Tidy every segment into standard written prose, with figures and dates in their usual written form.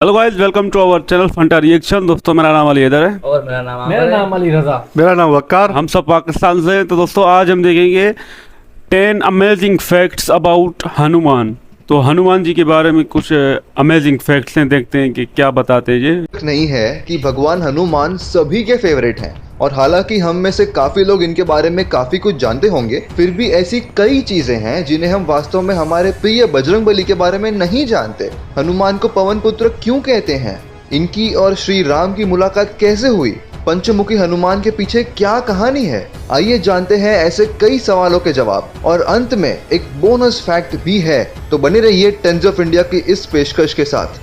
Hello guys, welcome to our channel Fanta reaction. दोस्तों, मेरा नाम अली हैदर है और मेरा नाम अली रजा। मेरा नाम वक्कार। हम सब पाकिस्तान से हैं। तो दोस्तों, आज हम देखेंगे 10 अमेजिंग फैक्ट्स अबाउट हनुमान। तो हनुमान जी के बारे में कुछ अमेजिंग फैक्ट्स हैं, देखते हैं कि क्या बताते हैं ये। नहीं है कि भगवान हनुमान सभी के फेवरेट हैं, और हालांकि हम में से काफी लोग इनके बारे में काफी कुछ जानते होंगे, फिर भी ऐसी कई चीजें हैं जिन्हें हम वास्तव में हमारे प्रिय बजरंगबली के बारे में नहीं जानते। हनुमान को पवन पुत्र क्यों कहते हैं? इनकी और श्री राम की मुलाकात कैसे हुई? पंचमुखी हनुमान के पीछे क्या कहानी है? आइए जानते हैं ऐसे कई सवालों के जवाब, और अंत में एक बोनस फैक्ट भी है। तो बने रहिए टाइम्स ऑफ इंडिया की इस पेशकश के साथ।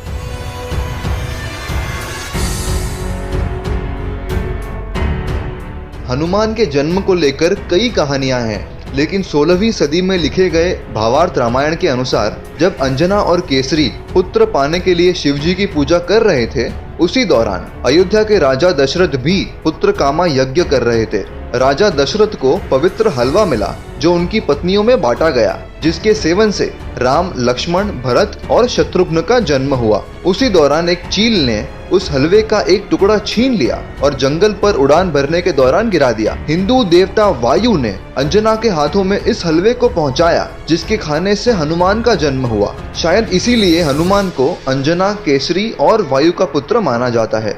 हनुमान के जन्म को लेकर कई कहानियां हैं, लेकिन 16वीं सदी में लिखे गए भावार्थ रामायण के अनुसार जब अंजना और केसरी पुत्र पाने के लिए शिवजी की पूजा कर रहे थे, उसी दौरान अयोध्या के राजा दशरथ भी पुत्र कामा यज्ञ कर रहे थे। राजा दशरथ को पवित्र हलवा मिला जो उनकी पत्नियों में बांटा गया, जिसके सेवन से राम, लक्ष्मण, भरत और शत्रुघ्न का जन्म हुआ। उसी दौरान एक चील ने उस हलवे का एक टुकड़ा छीन लिया और जंगल पर उड़ान भरने के दौरान गिरा दिया। हिंदू देवता वायु ने अंजना के हाथों में इस हलवे को पहुंचाया, जिसके खाने से हनुमान का जन्म हुआ। शायद इसीलिए हनुमान को अंजना, केसरी और वायु का पुत्र माना जाता है।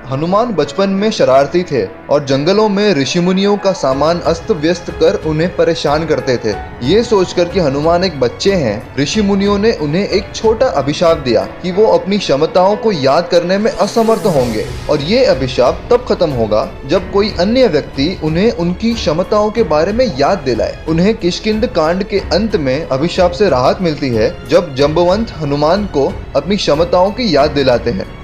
हनुमान बचपन में शरारती थे और जंगलों में ऋषि मुनियों का सामान अस्त व्यस्त कर उन्हें परेशान करते थे। ये सोचकर कि हनुमान एक बच्चे हैं, ऋषि मुनियों ने उन्हें एक छोटा अभिशाप दिया कि वो अपनी क्षमताओं को याद करने में असमर्थ होंगे, और ये अभिशाप तब खत्म होगा जब कोई अन्य व्यक्ति उन्हें उनकी क्षमताओं के बारे में याद दिलाए। उन्हें किष्किंध कांड के अंत में अभिशाप से राहत मिलती है जब जंबवंत हनुमान को अपनी क्षमताओं की याद दिलाते हैं।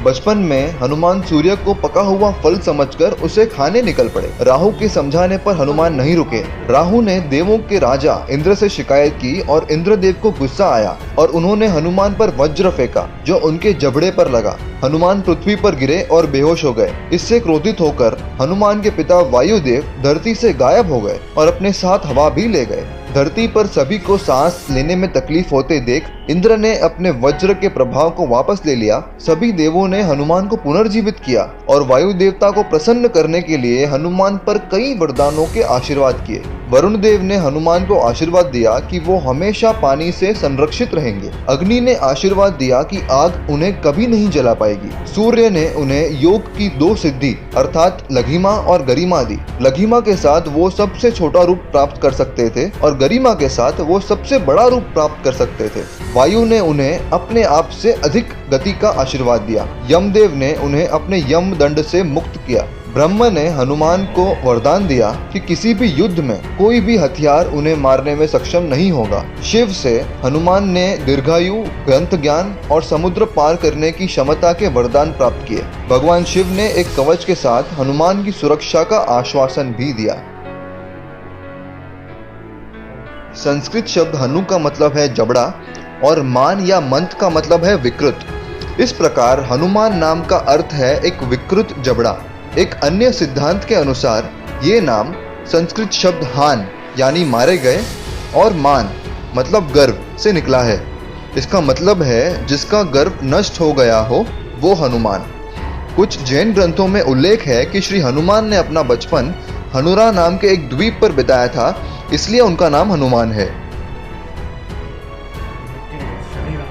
बचपन में हनुमान सूर्य को पका हुआ फल समझकर उसे खाने निकल पड़े। राहु के समझाने पर हनुमान नहीं रुके। राहु ने देवों के राजा इंद्र से शिकायत की और इंद्रदेव को गुस्सा आया और उन्होंने हनुमान पर वज्र फेंका जो उनके जबड़े पर लगा। हनुमान पृथ्वी पर गिरे और बेहोश हो गए। इससे क्रोधित होकर हनुमान के पिता वायुदेव धरती से गायब हो गए और अपने साथ हवा भी ले गए। धरती पर सभी को सांस लेने में तकलीफ होते देख इंद्र ने अपने वज्र के प्रभाव को वापस ले लिया। सभी देवों ने हनुमान को पुनर्जीवित किया और वायु देवता को प्रसन्न करने के लिए हनुमान पर कई वरदानों के आशीर्वाद किए। वरुण देव ने हनुमान को आशीर्वाद दिया कि वो हमेशा पानी से संरक्षित रहेंगे। अग्नि ने आशीर्वाद दिया कि आग उन्हें कभी नहीं जला पाएगी। सूर्य ने उन्हें योग की 2 सिद्धि अर्थात लघिमा और गरिमा दी। लघिमा के साथ वो सबसे छोटा रूप प्राप्त कर सकते थे और गरिमा के साथ वो सबसे बड़ा रूप प्राप्त कर सकते थे। वायु ने उन्हें अपने आप से अधिक गति का आशीर्वाद दिया। यमदेव ने उन्हें अपने यम दंड से मुक्त किया। ब्रह्म ने हनुमान को वरदान दिया कि किसी भी युद्ध में कोई भी हथियार उन्हें मारने में सक्षम नहीं होगा। शिव से हनुमान ने दीर्घायु, ग्रंथ ज्ञान और समुद्र पार करने की क्षमता के वरदान प्राप्त किए। भगवान शिव ने एक कवच के साथ हनुमान की सुरक्षा का आश्वासन भी दिया। संस्कृत शब्द हनु का मतलब है जबड़ा और मान या मंत का मतलब है विकृत। इस प्रकार हनुमान नाम का अर्थ है एक विकृत जबड़ा। एक अन्य सिद्धांत के अनुसार ये नाम संस्कृत शब्द हान यानी मारे गए और मान मतलब गर्व से निकला है। इसका मतलब है जिसका गर्व नष्ट हो गया हो वो हनुमान। कुछ जैन ग्रंथों में उल्लेख है कि श्री हनुमान ने अपना बचपन हनुरा नाम के एक द्वीप पर बिताया था, इसलिए उनका नाम हनुमान है।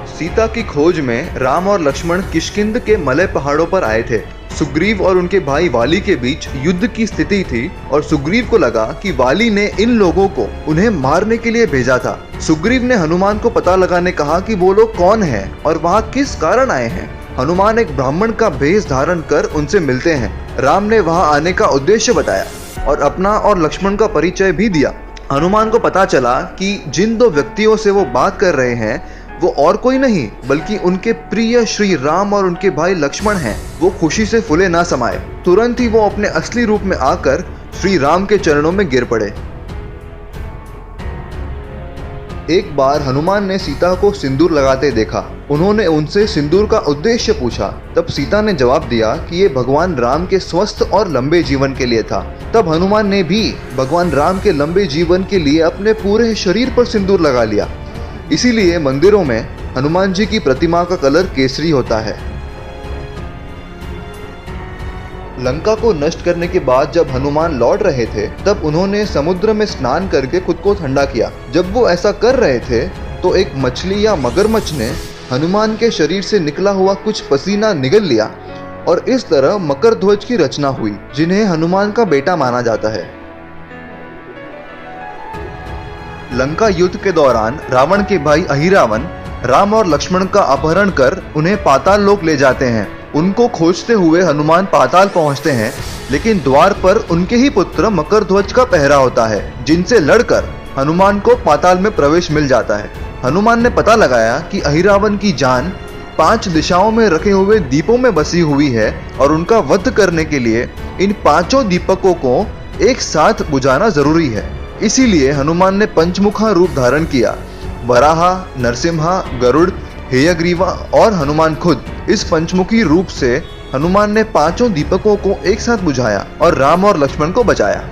सीता की खोज में राम और लक्ष्मण किष्किंध के मलय पहाड़ों पर आए थे। सुग्रीव और उनके भाई वाली के बीच युद्ध की स्थिति थी और सुग्रीव को लगा कि वाली ने इन लोगों को उन्हें मारने के लिए भेजा था। सुग्रीव ने हनुमान को पता लगाने कहा कि वो लोग कौन हैं और वहाँ किस कारण आए हैं। हनुमान एक ब्राह्मण का भेष धारण कर उनसे मिलते हैं। राम ने वहाँ आने का उद्देश्य बताया और अपना और लक्ष्मण का परिचय भी दिया। हनुमान को पता चला कि जिन 2 व्यक्तियों से वो बात कर रहे हैं वो और कोई नहीं बल्कि उनके प्रिय श्री राम और उनके भाई लक्ष्मण हैं। वो खुशी से फूले ना समाये। तुरंत ही वो अपने असली रूप में आकर श्री राम के चरणों में गिर पड़े। एक बार हनुमान ने सीता को सिंदूर लगाते देखा। उन्होंने उनसे सिंदूर का उद्देश्य पूछा। तब सीता ने जवाब दिया कि ये भगवान राम के स्वस्थ और लंबे जीवन के लिए था। तब हनुमान ने भी भगवान राम के लंबे जीवन के लिए अपने पूरे शरीर पर सिंदूर लगा लिया। इसीलिए मंदिरों में हनुमान जी की प्रतिमा का कलर केसरी होता है। लंका को नष्ट करने के बाद जब हनुमान लौट रहे थे तब उन्होंने समुद्र में स्नान करके खुद को ठंडा किया। जब वो ऐसा कर रहे थे तो एक मछली या मगरमच्छ ने हनुमान के शरीर से निकला हुआ कुछ पसीना निगल लिया और इस तरह मकर ध्वज की रचना हुई, जिन्हें हनुमान का बेटा माना जाता है। लंका युद्ध के दौरान रावण के भाई अहिरावण राम और लक्ष्मण का अपहरण कर उन्हें पाताल लोक ले जाते हैं। उनको खोजते हुए हनुमान पाताल पहुंचते हैं, लेकिन द्वार पर उनके ही पुत्र मकर ध्वज का पहरा होता है, जिनसे लड़कर हनुमान को पाताल में प्रवेश मिल जाता है। हनुमान ने पता लगाया कि अहिरावण की जान 5 दिशाओं में रखे हुए दीपों में बसी हुई है और उनका वध करने के लिए इन 5 दीपकों को एक साथ बुझाना जरूरी है। इसीलिए हनुमान ने पंचमुखा रूप धारण किया। वराहा, नरसिम्हा, गरुड़, हेयग्रीवा और हनुमान खुद, इस पंचमुखी रूप से हनुमान ने 5 दीपकों को एक साथ बुझाया और राम और लक्ष्मण को बचाया।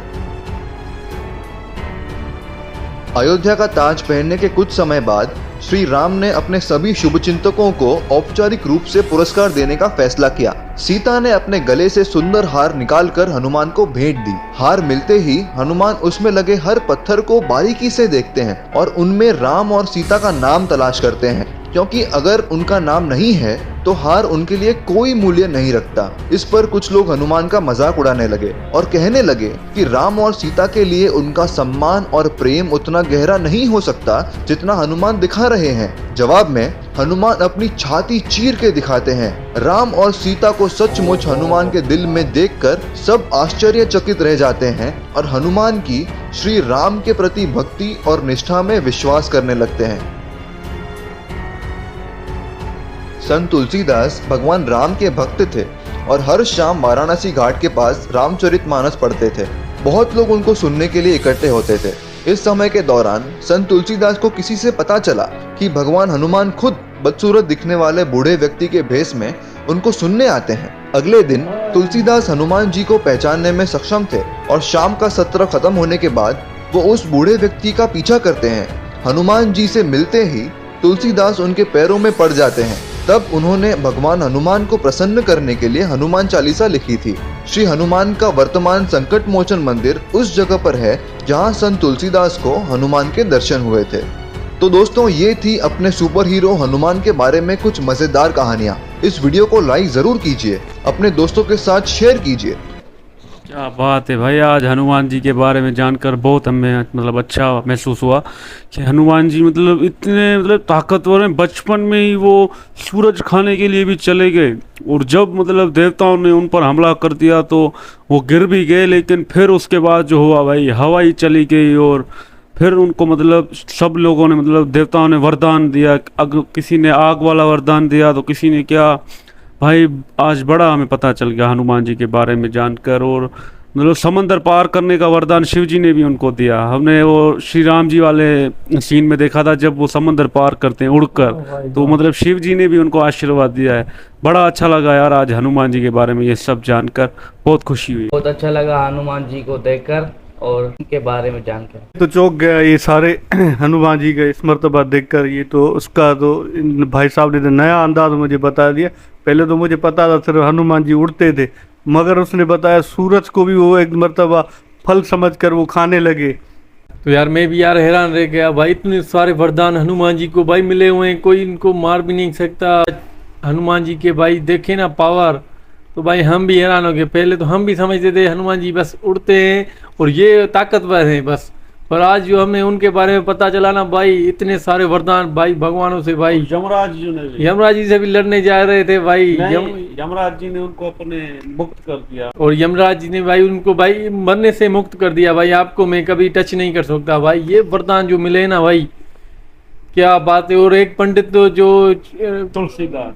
अयोध्या का ताज पहनने के कुछ समय बाद श्री राम ने अपने सभी शुभचिंतकों को औपचारिक रूप से पुरस्कार देने का फैसला किया। सीता ने अपने गले से सुंदर हार निकालकर हनुमान को भेंट दी। हार मिलते ही हनुमान उसमें लगे हर पत्थर को बारीकी से देखते हैं और उनमें राम और सीता का नाम तलाश करते हैं, क्योंकि अगर उनका नाम नहीं है तो हार उनके लिए कोई मूल्य नहीं रखता। इस पर कुछ लोग हनुमान का मजाक उड़ाने लगे और कहने लगे कि राम और सीता के लिए उनका सम्मान और प्रेम उतना गहरा नहीं हो सकता जितना हनुमान दिखा रहे हैं। जवाब में हनुमान अपनी छाती चीर के दिखाते हैं। राम और सीता को सचमुच हनुमान के दिल में देखकर सब आश्चर्यचकित रह जाते हैं और हनुमान की श्री राम के प्रति भक्ति और निष्ठा में विश्वास करने लगते हैं। संत तुलसीदास भगवान राम के भक्त थे और हर शाम वाराणसी घाट के पास रामचरितमानस पढ़ते थे। बहुत लोग उनको सुनने के लिए इकट्ठे होते थे। इस समय के दौरान संत तुलसीदास को किसी से पता चला कि भगवान हनुमान खुद बदसूरत दिखने वाले बूढ़े व्यक्ति के भेष में उनको सुनने आते हैं। अगले दिन तुलसीदास हनुमान जी को पहचानने में सक्षम थे और शाम का सत्र खत्म होने के बाद वो उस बूढ़े व्यक्ति का पीछा करते हैं। हनुमान जी से मिलते ही तुलसीदास उनके पैरों में पड़ जाते हैं। तब उन्होंने भगवान हनुमान को प्रसन्न करने के लिए हनुमान चालीसा लिखी थी। श्री हनुमान का वर्तमान संकट मोचन मंदिर उस जगह पर है जहां संत तुलसीदास को हनुमान के दर्शन हुए थे। तो दोस्तों, ये थी अपने सुपर हीरो हनुमान के बारे में कुछ मजेदार कहानियां। इस वीडियो को लाइक जरूर कीजिए, अपने दोस्तों के साथ शेयर कीजिए। क्या बात है भाई, आज हनुमान जी के बारे में जानकर बहुत हमें मतलब अच्छा महसूस हुआ कि हनुमान जी मतलब इतने मतलब ताकतवर हैं। बचपन में ही वो सूरज खाने के लिए भी चले गए और जब मतलब देवताओं ने उन पर हमला कर दिया तो वो गिर भी गए, लेकिन फिर उसके बाद जो हुआ भाई, हवा ही चली गई और फिर उनको मतलब सब लोगों ने मतलब देवताओं ने वरदान दिया। किसी ने आग वाला वरदान दिया तो किसी ने क्या। भाई आज बड़ा हमें पता चल गया हनुमान जी के बारे में जानकर। और मतलब समंदर पार करने का वरदान शिव जी ने भी उनको दिया। हमने वो श्री राम जी वाले सीन में देखा था जब वो समंदर पार करते हैं उड़कर, तो मतलब शिव जी ने भी उनको आशीर्वाद दिया है। बड़ा अच्छा लगा यार आज हनुमान जी के बारे में ये सब जानकर, बहुत खुशी हुई। बहुत अच्छा लगा हनुमान जी को देखकर और उनके बारे में जानकर। तो चौंक गया ये सारे हनुमान जी का इस मर्तबा देखकर। ये तो उसका तो भाई साहब ने नया अंदाज मुझे बता दिया। पहले तो मुझे पता था सिर्फ हनुमान जी उड़ते थे, मगर उसने बताया सूरज को भी वो एक मर्तबा फल समझकर वो खाने लगे। तो यार मैं भी यार हैरान रह गया भाई, इतने सारे वरदान हनुमान जी को भाई मिले हुए हैं, कोई इनको मार भी नहीं सकता। हनुमान जी के भाई देखे ना पावर, तो भाई हम भी हैरान हो गए। पहले तो हम भी समझते थे हनुमान जी बस उड़ते हैं और ये ताकतवर हैं बस, पर आज जो हमें उनके बारे में पता चला ना भाई, इतने सारे वरदान भाई भगवानों से भाई। यमराज जी से भी लड़ने जा रहे थे भाई, यमराज जी ने उनको अपने मुक्त कर दिया और यमराज जी ने भाई उनको भाई मरने से मुक्त कर दिया। भाई आपको मैं कभी टच नहीं कर सकता भाई, ये वरदान जो मिले ना भाई क्या बात है। और एक पंडित तो जो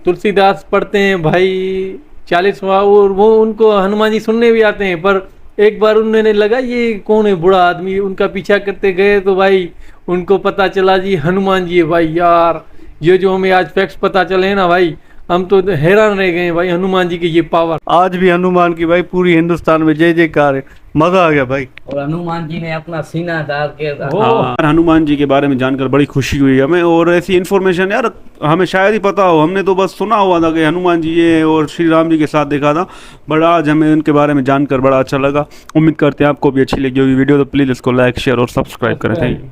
तुलसीदास पढ़ते हैं भाई 40वां, और वो उनको हनुमान जी सुनने भी आते हैं। पर एक बार उन्होंने लगा ये कौन है बूढ़ा आदमी, उनका पीछा करते गए तो भाई उनको पता चला जी हनुमान जी है भाई। यार ये जो हमें आज फैक्ट्स पता चले हैं ना भाई, हम तो हैरान रह गए भाई हनुमान जी की ये पावर। आज भी हनुमान की भाई पूरी हिंदुस्तान में जय जयकार है, मजा आ गया भाई। और हनुमान जी ने अपना सीना डाल के हाँ, हनुमान जी के बारे में जानकर बड़ी खुशी हुई हमें। और ऐसी इन्फॉर्मेशन यार हमें शायद ही पता हो, हमने तो बस सुना हुआ था कि हनुमान जी ये और श्री राम जी के साथ देखा था, बट आज हमें उनके बारे में जानकर बड़ा अच्छा लगा। उम्मीद करते हैं आपको भी अच्छी लगी होगी वीडियो, तो प्लीज़ इसको लाइक शेयर और सब्सक्राइब करें। Thank you.